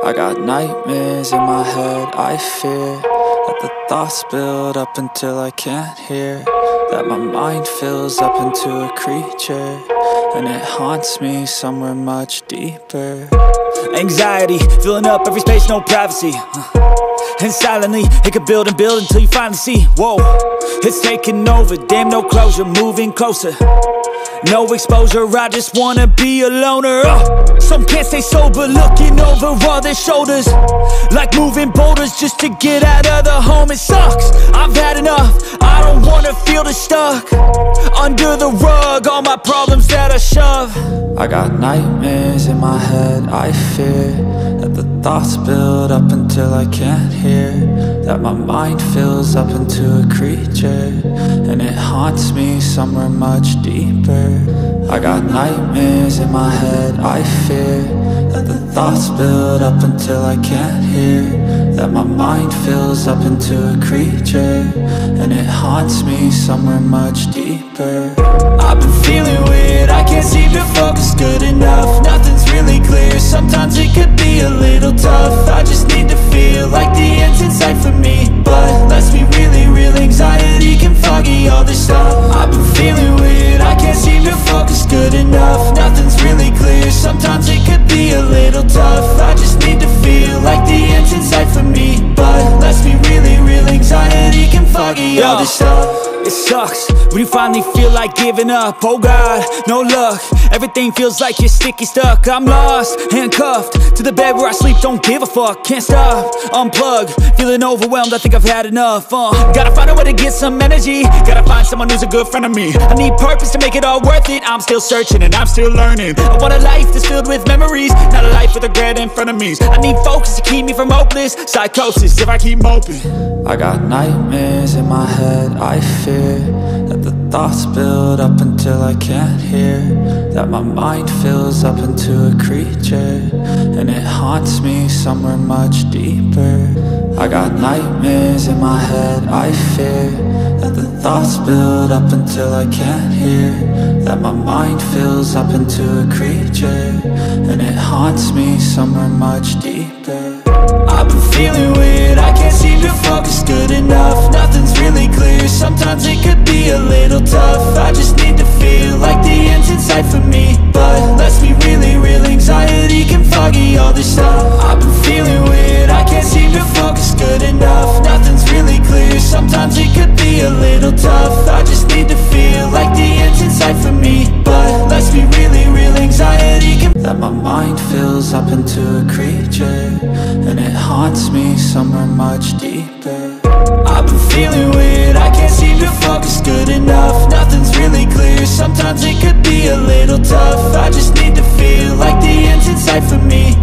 I got nightmares in my head, I fear that the thoughts build up until I can't hear, that my mind fills up into a creature, and it haunts me somewhere much deeper. Anxiety, filling up every space, no privacy, and silently, it could build and build until you finally see, whoa, it's taking over, damn no closure, moving closer. No exposure, I just wanna be a loner. Some can't stay sober, looking over all their shoulders, like moving boulders just to get out of the home. It sucks, I've had enough, I don't wanna feel the stuck under the rug, all my problems that I shove. I got nightmares in my head, I fear that the thoughts build up until I can't hear, that my mind fills up into a creature, and it haunts me somewhere much deeper. I got nightmares in my head, I fear that the thoughts build up until I can't hear, that my mind fills up into a creature, and it haunts me somewhere much deeper. I've been feeling weird, I can't seem to focus good enough, nothing's really clear, sometimes it could be a little tough. I just need to feel like the end's in sight for me, but let's be really real, anxiety can foggy all this stuff. I've been feeling weird, I can't seem to focus good enough, nothing's really clear, sometimes it could be a little tough. I just need to feel like the end's in sight for me, but let's be really real, anxiety can foggy all this stuff. It sucks when you finally feel like giving up. Oh God, no luck, everything feels like you're sticky stuck. I'm lost, handcuffed to the bed where I sleep, don't give a fuck. Can't stop, unplug, feeling overwhelmed, I think I've had enough. Gotta find a way to get some energy, gotta find someone who's a good friend of me. I need purpose to make it all worth it, I'm still searching and I'm still learning. I want a life that's filled with memories, not a life with regret and frenemies. I need focus to keep me from hopeless psychosis if I keep moping. I got nightmares in my head, I fear that the thoughts build up until I can't hear, that my mind fills up into a creature, and it haunts me somewhere much deeper. I got nightmares in my head, I fear that the thoughts build up until I can't hear, that my mind fills up into a creature, and it haunts me somewhere much deeper. I've been feeling weird, I can't seem to focus good enough, nothing's really clear, sometimes it could be a little tough. I just need to feel like the end's in sight for me, but let's be really real, anxiety can foggy all this stuff. I've been feeling weird, I can't seem to focus good enough, nothing's really clear, sometimes it could be a little tough. I just need to feel like the end's in sight for me, but let's be really real, anxiety can, that my mind fills up into a creature, and it haunts me somewhere much deeper. I've been feeling weird, I can't seem to focus good enough, nothing's really clear, sometimes it could be a little tough. I just need to feel like the end's in sight for me,